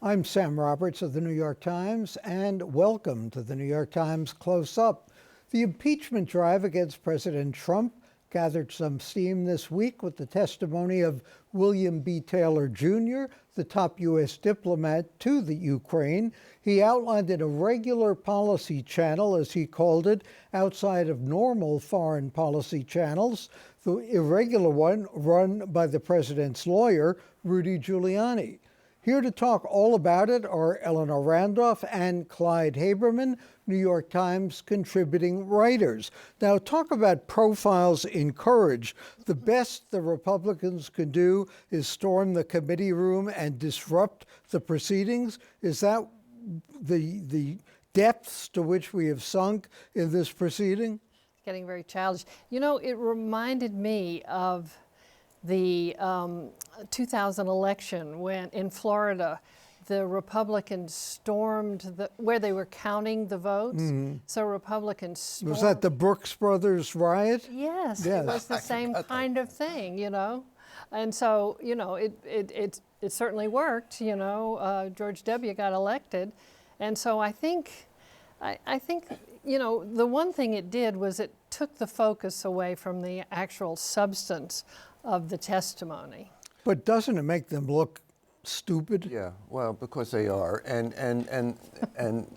I'm Sam Roberts of the New York Times, and welcome to the New York Times Close Up. The impeachment drive against President Trump gathered some steam this week with the testimony of William B. Taylor Jr., the top U.S. diplomat to the Ukraine. He outlined an irregular policy channel, as he called it, outside of normal foreign policy channels, the irregular one run by the president's lawyer, Rudy Giuliani. Here to talk all about it are Eleanor Randolph and Clyde Haberman, New York Times contributing writers. Now, talk about profiles in courage. The best the Republicans can do is storm the committee room and disrupt the proceedings. Is that the depths to which we have sunk in this proceeding? Getting very childish. You know, it reminded me of the 2000 election when in Florida the Republicans stormed where they were counting the votes. Mm-hmm. So Republicans stormed. Was that the Brooks Brothers riot? Yes, it was the same kind of thing, you know. And so, you know, it certainly worked, you know. George W. got elected. And so I think, you know, the one thing it did was it took the focus away from the actual substance of the testimony. But doesn't it make them look stupid? Yeah, well, because they are, and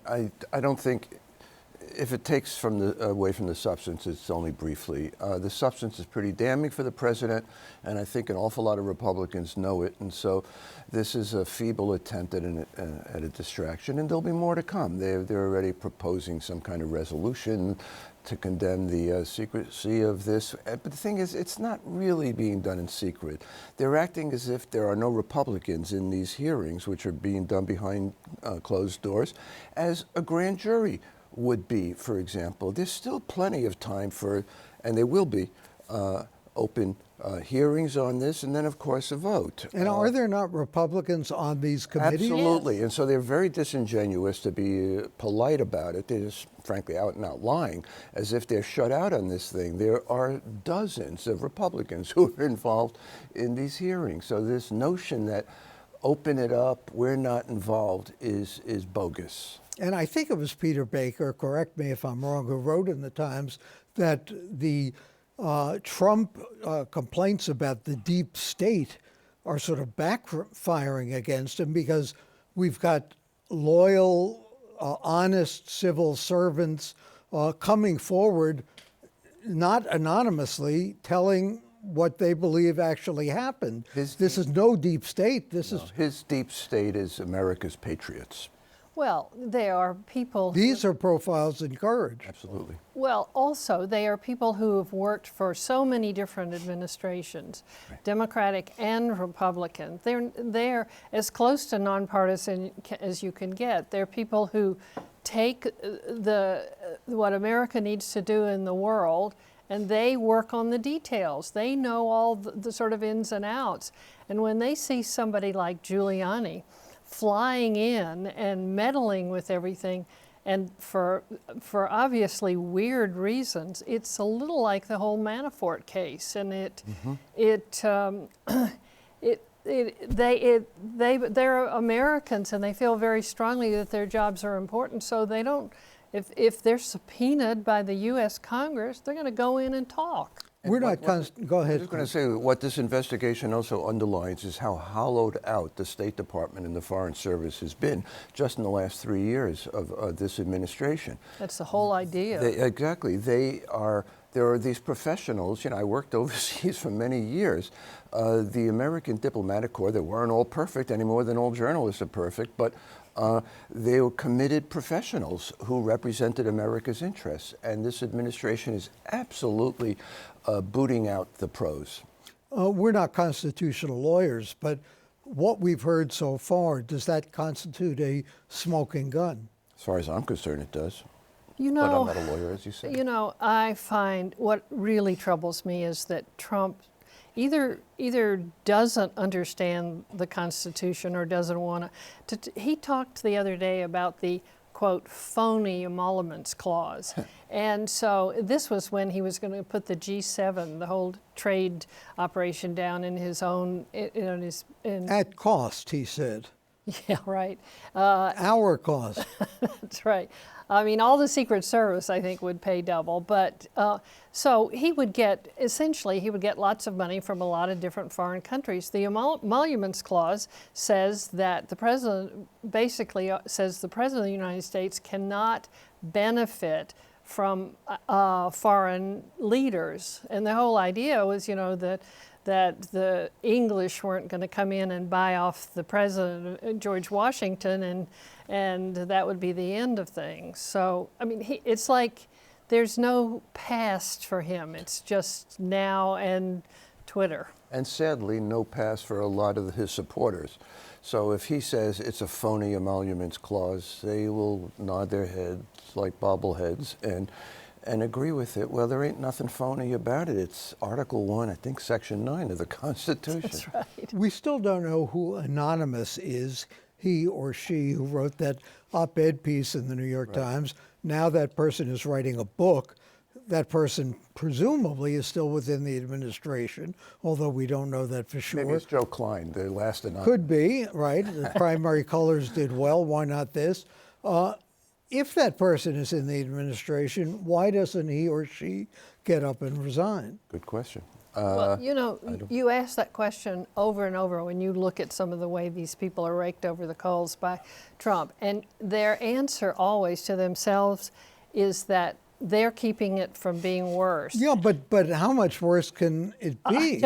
I don't think if it takes from away from the substance, it's only briefly. The substance is pretty damning for the president, and I think an awful lot of Republicans know it, and so this is a feeble attempt at a distraction, and there'll be more to come. They're already proposing some kind of resolution to condemn the secrecy of this. But the thing is, it's not really being done in secret. They're acting as if there are no Republicans in these hearings, which are being done behind closed doors, as a grand jury would be, for example. There's still plenty of time for, and there will be, open hearings on this, and then, of course, a vote. And are there not Republicans on these committees? Absolutely. Yes. And so they're very disingenuous to be polite about it. They're just, frankly, out and out lying, as if they're shut out on this thing. There are dozens of Republicans who are involved in these hearings. So this notion that open it up, we're not involved, is bogus. And I think it was Peter Baker, correct me if I'm wrong, who wrote in the Times that the Trump complaints about the deep state are sort of backfiring against him because we've got loyal, honest civil servants coming forward, not anonymously, telling what they believe actually happened. This is no deep state. His deep state is America's patriots. Well, they are people. These are profiles in courage. Absolutely. Well, also, they are people who have worked for so many different administrations, right. Democratic and Republican. They're as close to nonpartisan as you can get. They're people who take what America needs to do in the world, and they work on the details. They know all the sort of ins and outs. And when they see somebody like Giuliani flying in and meddling with everything, and for obviously weird reasons, it's a little like the whole Manafort case, and they're Americans and they feel very strongly that their jobs are important, so they don't. If they're subpoenaed by the U.S. Congress, they're going to go in and talk. We're not. Go ahead. I was going to say what this investigation also underlines is how hollowed out the State Department and the Foreign Service has been just in the last 3 years of this administration. That's the whole idea. Exactly. There are these professionals. You know, I worked overseas for many years. The American diplomatic corps, they weren't all perfect any more than all journalists are perfect, but they were committed professionals who represented America's interests. And this administration is absolutely booting out the pros. We're not constitutional lawyers, but what we've heard so far, does that constitute a smoking gun? As far as I'm concerned, it does. You know, but I'm not a lawyer, as you said. You know, I find what really troubles me is that Trump either doesn't understand the Constitution or doesn't want to. He talked the other day about the, quote, phony emoluments clause. And so this was when he was going to put the G7, the whole trade operation, down in his own, at cost, he said. Yeah, right. Our cost. That's right. I mean, all the Secret Service, I think, would pay double. But so he would get, essentially, he would get lots of money from a lot of different foreign countries. The Emoluments Clause says that the president, basically says the president of the United States cannot benefit from foreign leaders. And the whole idea was, you know, that the English weren't going to come in and buy off the president, George Washington, and that would be the end of things. So, I mean, it's like there's no past for him. It's just now and Twitter. And sadly, no past for a lot of his supporters. So if he says it's a phony emoluments clause, they will nod their heads like bobbleheads and agree with it. Well, there ain't nothing phony about it. It's Article 1, I think Section 9 of the Constitution. That's right. We still don't know who Anonymous is, he or she who wrote that op-ed piece in the New York Times. Now that person is writing a book. That person presumably is still within the administration, although we don't know that for sure. Maybe it's Joe Clyde, the last Anonymous. Could be, right? The primary colors did well. Why not this? If that person is in the administration, why doesn't he or she get up and resign? Good question. Well, you know, you ask that question over and over when you look at some of the way these people are raked over the coals by Trump. And their answer always to themselves is that they're keeping it from being worse. Yeah, but how much worse can it be?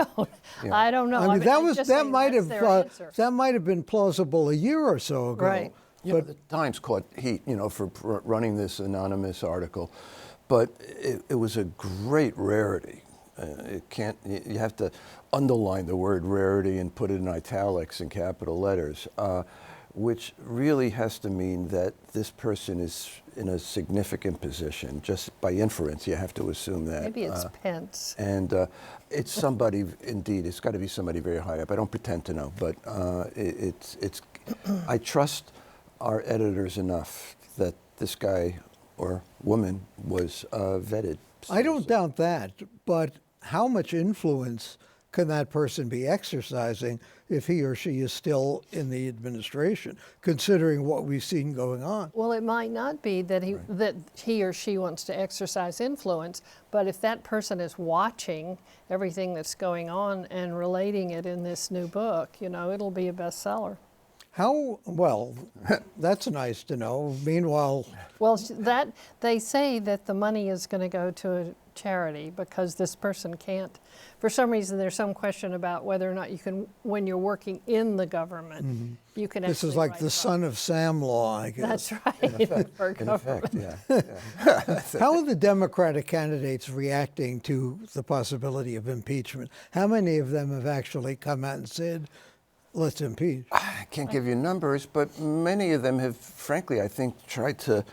I don't know. I mean, that that might have been plausible a year or so ago. Right. But the Times caught heat, you know, for running this anonymous article, but it was a great rarity. You have to underline the word rarity and put it in italics in capital letters, which really has to mean that this person is in a significant position. Just by inference, you have to assume that. Maybe it's Pence. And it's somebody, indeed, it's got to be somebody very high up. I don't pretend to know, but I trust our editors enough that this guy or woman was vetted. I don't doubt that, but how much influence can that person be exercising if he or she is still in the administration, considering what we've seen going on? Well, it might not be that he or she wants to exercise influence, but if that person is watching everything that's going on and relating it in this new book, you know, it'll be a bestseller. How, well, that's nice to know. Meanwhile, well, that they say that the money is going to go to a charity because this person can't. For some reason, there's some question about whether or not you can, when you're working in the government, you can. This is like the son of Sam law, I guess. That's right. In effect, yeah. How are the Democratic candidates reacting to the possibility of impeachment? How many of them have actually come out and said, let's impeach? I can't give you numbers, but many of them have, frankly, I think, tried to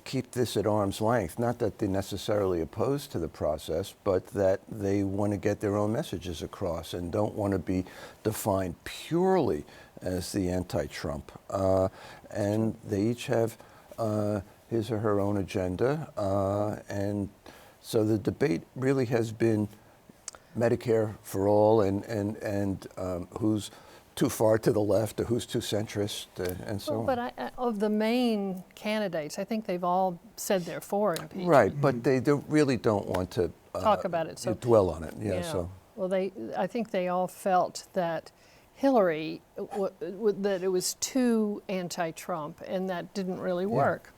keep this at arm's length. Not that they're necessarily opposed to the process, but that they want to get their own messages across and don't want to be defined purely as the anti-Trump. And they each have his or her own agenda. And so the debate really has been Medicare for all and who's too far to the left or who's too centrist and so on. But of the main candidates, I think they've all said they're for impeachment. Right, but they really don't want to talk about it. So dwell on it. Yeah. So. Well, I think they all felt that Hillary, that it was too anti-Trump, and that didn't really work.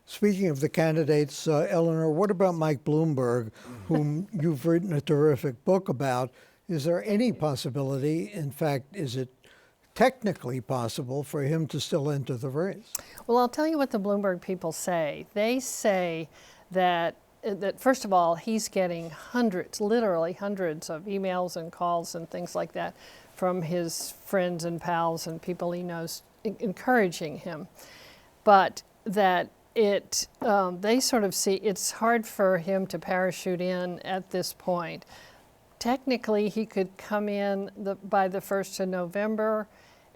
Speaking of the candidates, Eleanor, what about Mike Bloomberg, whom you've written a terrific book about? Is there any possibility, in fact, is it technically possible for him to still enter the race? Well, I'll tell you what the Bloomberg people say. They say that first of all, he's getting hundreds, literally hundreds of emails and calls and things like that from his friends and pals and people he knows encouraging him. But that they sort of see it's hard for him to parachute in at this point. Technically, he could come in by the 1st of November,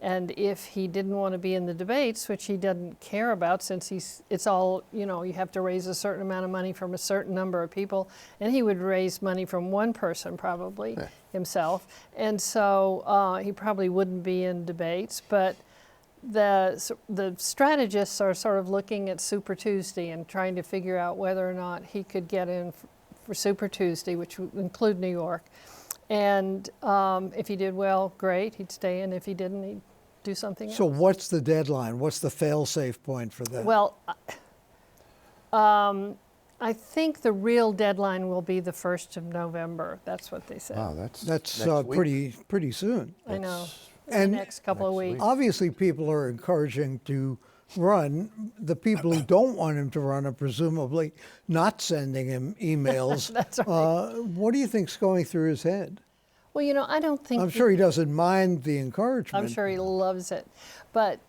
and if he didn't want to be in the debates, which he doesn't care about since it's all, you know, you have to raise a certain amount of money from a certain number of people, and he would raise money from one person probably, himself, and so he probably wouldn't be in debates, but the strategists are sort of looking at Super Tuesday and trying to figure out whether or not he could get in for Super Tuesday, which would include New York. And if he did well, great, he'd stay in. If he didn't, he'd do something else. So what's the deadline? What's the fail-safe point for that? Well, I think the real deadline will be the 1st of November. That's what they said. Wow, that's That's next week. pretty soon. I know. And The next couple of next weeks. Obviously, people are encouraging to run. The people who don't want him to run are presumably not sending him emails. That's right. What do you think's going through his head? Well, you know, I don't think I'm sure he doesn't mind the encouragement. I'm sure he loves it. But,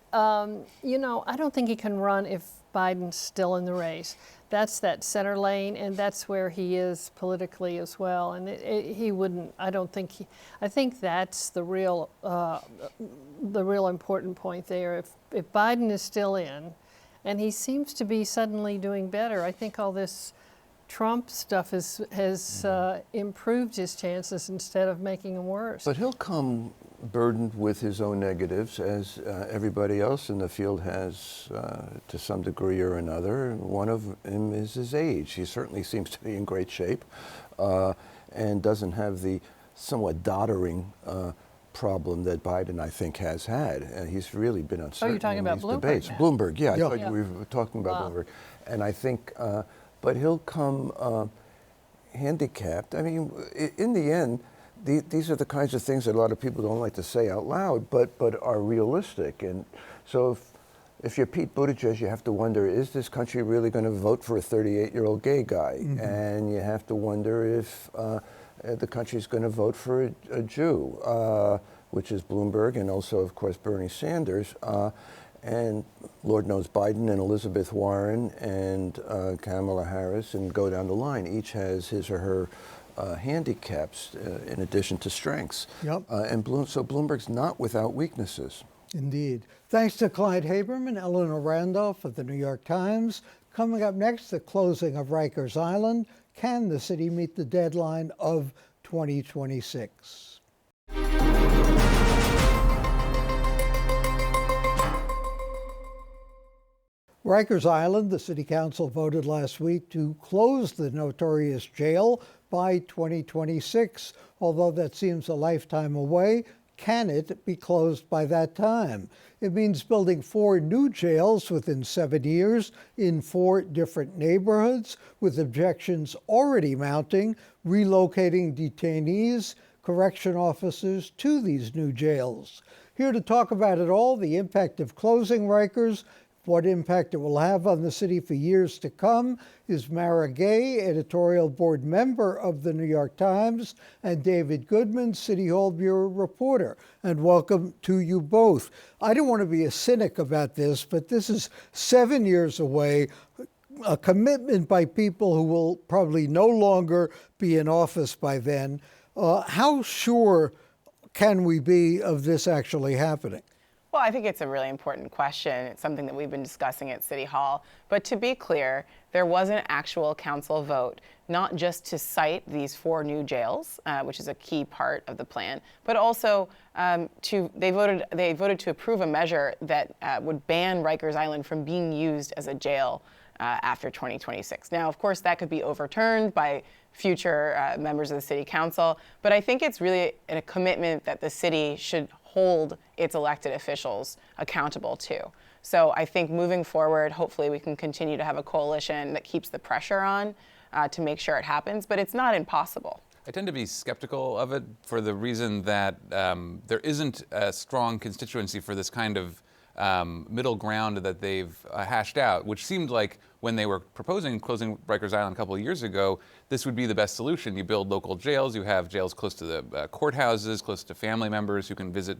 you know, I don't think he can run if Biden's still in the race. That's that center lane, and that's where he is politically as well. And he wouldn't, I don't think I think that's the real important point there. If Biden is still in, and he seems to be suddenly doing better, I think all this Trump stuff has improved his chances instead of making them worse. But he'll come burdened with his own negatives, as everybody else in the field has to some degree or another. One of them is his age. He certainly seems to be in great shape and doesn't have the somewhat doddering problem that Biden, I think, has had. He's really been uncertain. Oh, you're talking in about these Bloomberg debates. now. Bloomberg, yeah. I Yeah. thought Yeah. we were talking about Wow. Bloomberg. And I think, but he'll come handicapped. I mean, in the end, these are the kinds of things that a lot of people don't like to say out loud, but are realistic. And so if you're Pete Buttigieg, you have to wonder, is this country really going to vote for a 38-year-old gay guy? Mm-hmm. And you have to wonder if the country's going to vote for a Jew, which is Bloomberg, and also, of course, Bernie Sanders. And Lord knows Biden and Elizabeth Warren and Kamala Harris, and go down the line. Each has his or her handicaps in addition to strengths. Yep. So Bloomberg's not without weaknesses. Indeed. Thanks to Clyde Haberman, Eleanor Randolph of the New York Times. Coming up next, the closing of Rikers Island. Can the city meet the deadline of 2026? Rikers Island, the city council voted last week to close the notorious jail by 2026. Although that seems a lifetime away, can it be closed by that time? It means building 4 new jails within 7 years in 4 different neighborhoods, with objections already mounting, relocating detainees, correction officers to these new jails. Here to talk about it all, the impact of closing Rikers, what impact it will have on the city for years to come, is Mara Gay, editorial board member of the New York Times, and David Goodman, City Hall Bureau reporter. And welcome to you both. I don't want to be a cynic about this, but this is 7 years away, a commitment by people who will probably no longer be in office by then. How sure can we be of this actually happening? Well, I think it's a really important question. It's something that we've been discussing at City Hall. But to be clear, there was an actual council vote, not just to cite these 4 new jails, which is a key part of the plan, but also they voted to approve a measure that would ban Rikers Island from being used as a jail after 2026. Now, of course, that could be overturned by future members of the city council, but I think it's really a commitment that the city should hold its elected officials accountable to. So I think moving forward, hopefully we can continue to have a coalition that keeps the pressure on to make sure it happens, but it's not impossible. I tend to be skeptical of it for the reason that there isn't a strong constituency for this kind of middle ground that they've hashed out, which seemed like when they were proposing closing Rikers Island a couple of years ago, this would be the best solution. You build local jails, you have jails close to the courthouses, close to family members who can visit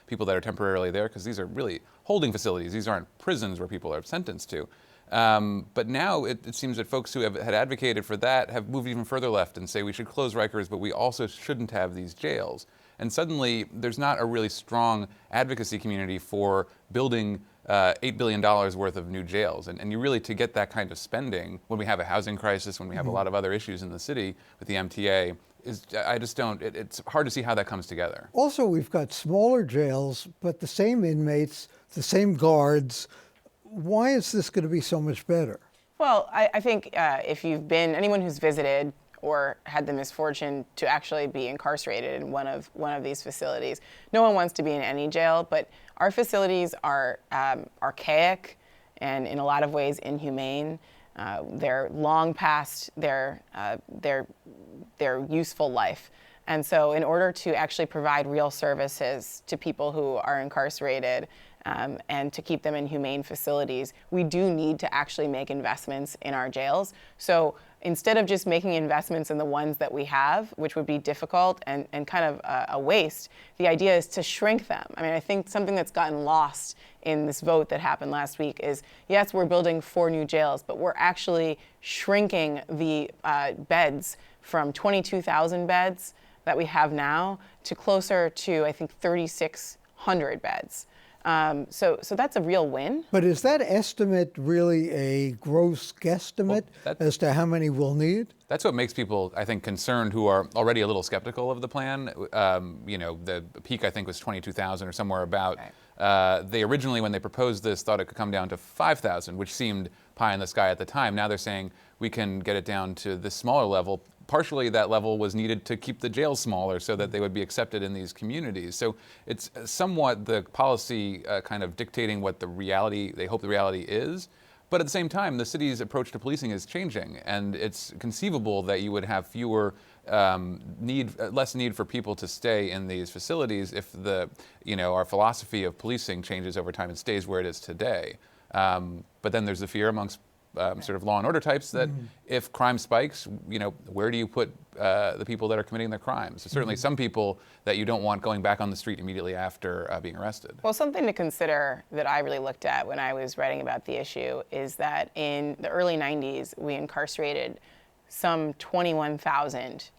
people that are temporarily there, because these are really holding facilities. These aren't prisons where people are sentenced to. But now it seems that folks who had advocated for that have moved even further left and say we should close Rikers, but we also shouldn't have these jails. And suddenly, there's not a really strong advocacy community for building $8 billion worth of new jails. And you really, to get that kind of spending, when we have a housing crisis, when we have a lot of other issues in the city with the MTA, it's hard to see how that comes together. Also, we've got smaller jails, but the same inmates, the same guards. Why is this going to be so much better? Well, I think if you've been, anyone who's visited or had the misfortune to actually be incarcerated in one of these facilities, no one wants to be in any jail, but our facilities are archaic and in a lot of ways inhumane. They're long past their useful life. And so in order to actually provide real services to people who are incarcerated and to keep them in humane facilities, we do need to actually make investments in our jails. So instead of just making investments in the ones that we have, which would be difficult and kind of a waste, the idea is to shrink them. I mean, I think something that's gotten lost in this vote that happened last week is, yes, we're building 4 new jails, but we're actually shrinking the beds from 22,000 beds that we have now to closer to, I think, 3,600 beds. So that's a real win. But is that estimate really a gross guesstimate as to how many we'll need? That's what makes people, I think, concerned who are already a little skeptical of the plan. The peak, I think, was 22,000 or somewhere about. Right. They originally, when they proposed this, thought it could come down to 5,000, which seemed pie in the sky at the time. Now they're saying we can get it down to this smaller level. Partially, that level was needed to keep the jails smaller so that they would be accepted in these communities. So it's somewhat the policy kind of dictating what the reality, they hope the reality is. But at the same time, the city's approach to policing is changing, and it's conceivable that you would have less need for people to stay in these facilities if our philosophy of policing changes over time and stays where it is today. But then there's the fear amongst sort of law and order types that if crime spikes, where do you put the people that are committing their crimes? So certainly some people that you don't want going back on the street immediately after being arrested. Well, something to consider that I really looked at when I was writing about the issue is that in the early 90s, we incarcerated some 21,000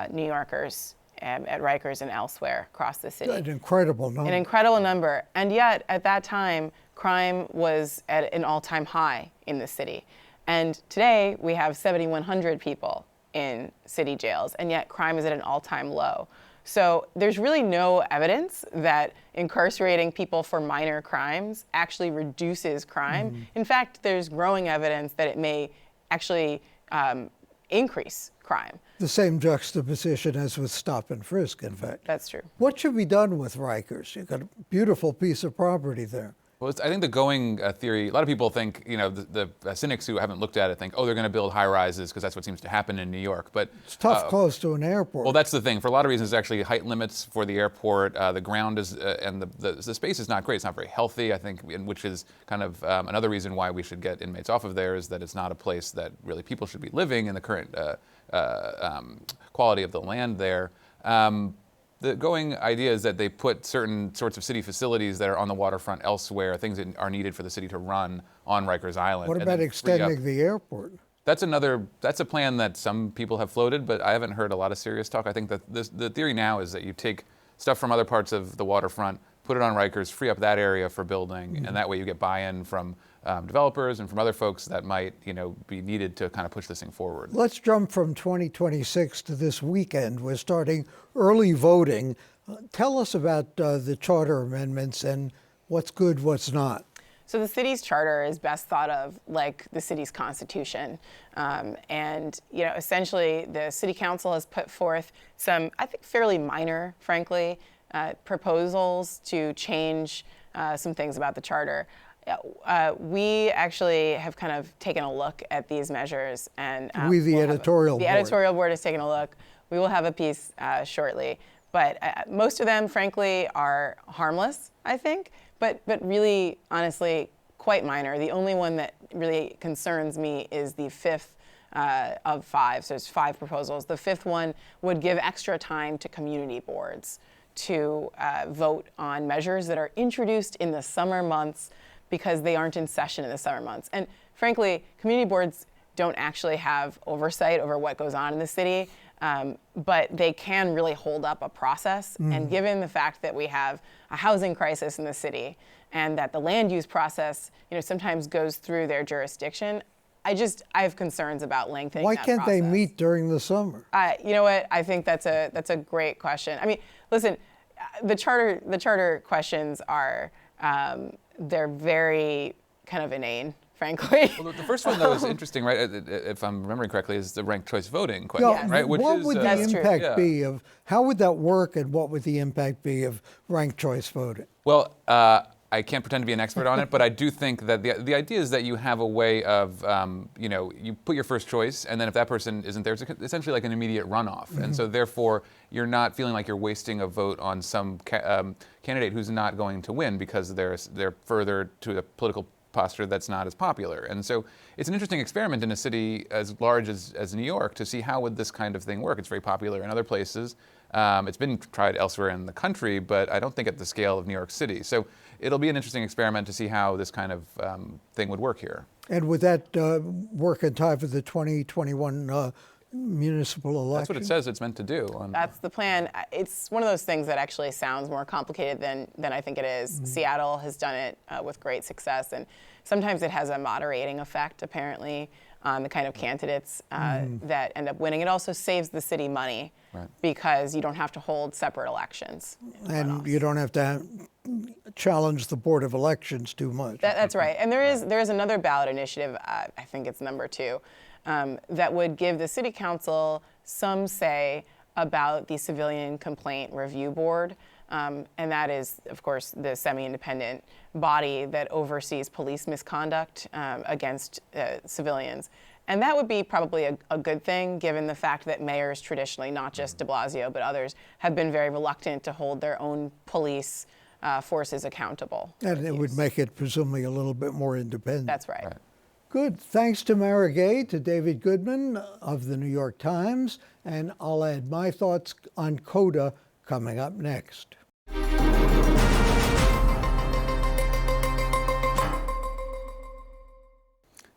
New Yorkers at Rikers and elsewhere across the city. An incredible number. An incredible number. And yet, at that time, crime was at an all-time high in the city. And today, we have 7,100 people in city jails, and yet crime is at an all-time low. So there's really no evidence that incarcerating people for minor crimes actually reduces crime. In fact, there's growing evidence that it may actually increase crime. The same juxtaposition as with stop and frisk, in fact. That's true. What should be done with Rikers? You've got a beautiful piece of property there. Well, I think the going theory, a lot of people think, the cynics who haven't looked at it think, they're going to build high rises because that's what seems to happen in New York. But it's tough close to an airport. Well, that's the thing. For a lot of reasons, there's actually height limits for the airport. The ground is, and the space is not great. It's not very healthy, I think, which is kind of another reason why we should get inmates off of there, is that it's not a place that really people should be living in the current quality of the land there. The going idea is that they put certain sorts of city facilities that are on the waterfront elsewhere, things that are needed for the city to run on Rikers Island. What about extending the airport? That's a plan that some people have floated, but I haven't heard a lot of serious talk. I think that the theory now is that you take stuff from other parts of the waterfront, put it on Rikers, free up that area for building, and that way you get buy-in from developers and from other folks that might, be needed to kind of push this thing forward. Let's jump from 2026 to this weekend. We're starting early voting. Tell us about the charter amendments and what's good, what's not. So the city's charter is best thought of like the city's constitution. Essentially the city council has put forth some, I think, fairly minor, frankly, proposals to change some things about the charter. We actually have kind of taken a look at these measures, and the editorial board. The editorial board has taken a look. We will have a piece shortly, but most of them, frankly, are harmless, I think, but really, honestly, quite minor. The only one that really concerns me is the fifth of 5. So there's 5 proposals. The 5th one would give extra time to community boards to vote on measures that are introduced in the summer months, because they aren't in session in the summer months. And frankly, community boards don't actually have oversight over what goes on in the city. but they can really hold up a process. And given the fact that we have a housing crisis in the city and that the land use process, sometimes goes through their jurisdiction, I have concerns about lengthening Why that can't they process. meet during the summer? You know what? I think that's a great question. I mean, listen, the charter questions are they're very kind of inane, frankly. Well, the first one, though, is interesting, right? If I'm remembering correctly, is the ranked choice voting question, Yeah, right? what would the That's true. impact be of, how would that work, and what would the impact be of ranked choice voting? Well, I can't pretend to be an expert on it, but I do think that the idea is that you have a way of, you put your first choice, and then if that person isn't there, it's essentially like an immediate runoff. And so therefore, you're not feeling like you're wasting a vote on some candidate who's not going to win because they're further to a political posture that's not as popular. And so it's an interesting experiment in a city as large as New York to see how would this kind of thing work. It's very popular in other places. It's been tried elsewhere in the country, but I don't think at the scale of New York City. So it'll be an interesting experiment to see how this kind of thing would work here. And would that work in time for the 2021 municipal election? That's what it says it's meant to do. That's the plan. It's one of those things that actually sounds more complicated than I think it is. Seattle has done it with great success, and sometimes it has a moderating effect, apparently, on the kind of candidates that end up winning. It also saves the city money because you don't have to hold separate elections. And you don't have to challenge the Board of Elections too much. That's right. And there is another ballot initiative, I think it's number 2, that would give the city council some say about the Civilian Complaint Review Board. And that is, of course, the semi-independent body that oversees police misconduct against civilians. And that would be probably a good thing, given the fact that mayors traditionally, not just de Blasio, but others, have been very reluctant to hold their own police forces accountable. And it would make it presumably a little bit more independent. That's right. Good. Thanks to Mara Gay, to David Goodman of the New York Times, and I'll add my thoughts on CODA coming up next.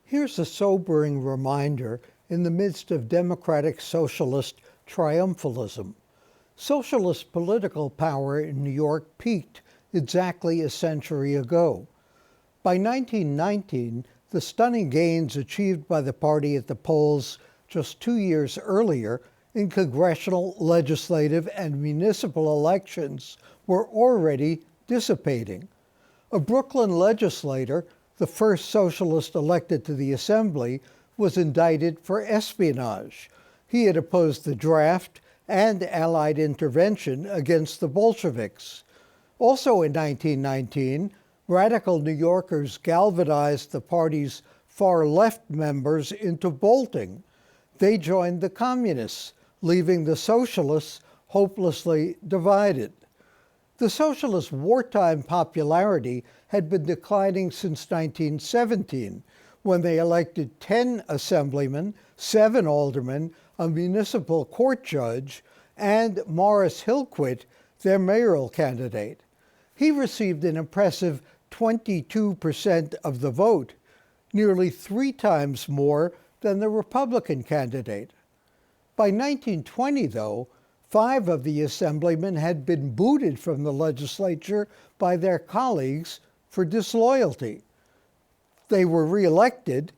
Here's a sobering reminder in the midst of democratic socialist triumphalism. Socialist political power in New York peaked exactly a century ago. By 1919, the stunning gains achieved by the party at the polls just 2 years earlier in congressional, legislative, and municipal elections were already dissipating. A Brooklyn legislator, the first socialist elected to the assembly, was indicted for espionage. He had opposed the draft and Allied intervention against the Bolsheviks. Also in 1919, radical New Yorkers galvanized the party's far-left members into bolting. They joined the communists, leaving the socialists hopelessly divided. The socialists' wartime popularity had been declining since 1917, when they elected 10 assemblymen, 7 aldermen, a municipal court judge, and Morris Hillquit, their mayoral candidate. He received an impressive 22% of the vote, nearly 3 times more than the Republican candidate. By 1920, though, 5 of the assemblymen had been booted from the legislature by their colleagues for disloyalty. They were reelected.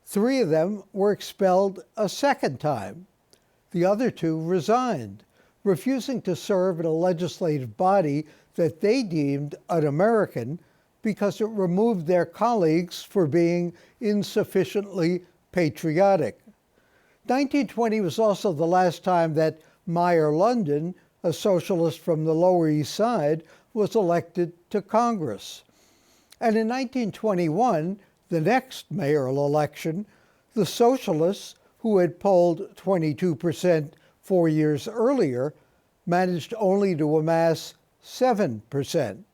3 of them were expelled a second time. The other 2 resigned, refusing to serve in a legislative body that they deemed un-American because it removed their colleagues for being insufficiently patriotic. 1920 was also the last time that Meyer London, a socialist from the Lower East Side, was elected to Congress. And in 1921, the next mayoral election, the socialists, who had polled 22% 4 years earlier, managed only to amass 7%.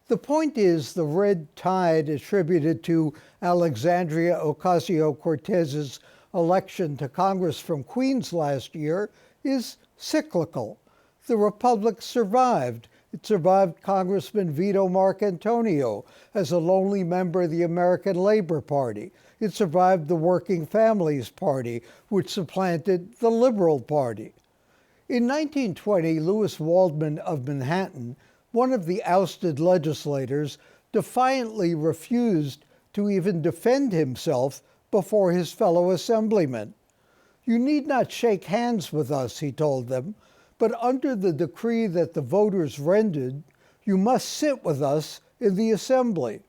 The point is, the red tide attributed to Alexandria Ocasio-Cortez's election to Congress from Queens last year is cyclical. The Republic survived It survived Congressman Vito Marcantonio as a lonely member of the American Labor Party. It survived the Working Families Party, which supplanted the Liberal Party. In 1920, Lewis Waldman of Manhattan, one of the ousted legislators, defiantly refused to even defend himself before his fellow assemblymen. "You need not shake hands with us," he told them, "but under the decree that the voters rendered, you must sit with us in the assembly."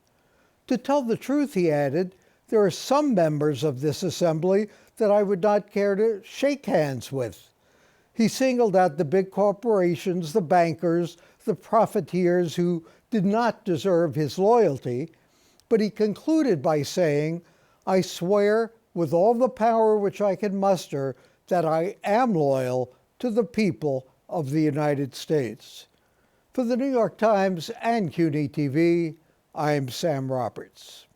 To tell the truth, he added, there are some members of this assembly that I would not care to shake hands with. He singled out the big corporations, the bankers, the profiteers who did not deserve his loyalty, but he concluded by saying, "I swear with all the power which I can muster that I am loyal to the people of the United States." For the New York Times and CUNY TV, I'm Sam Roberts.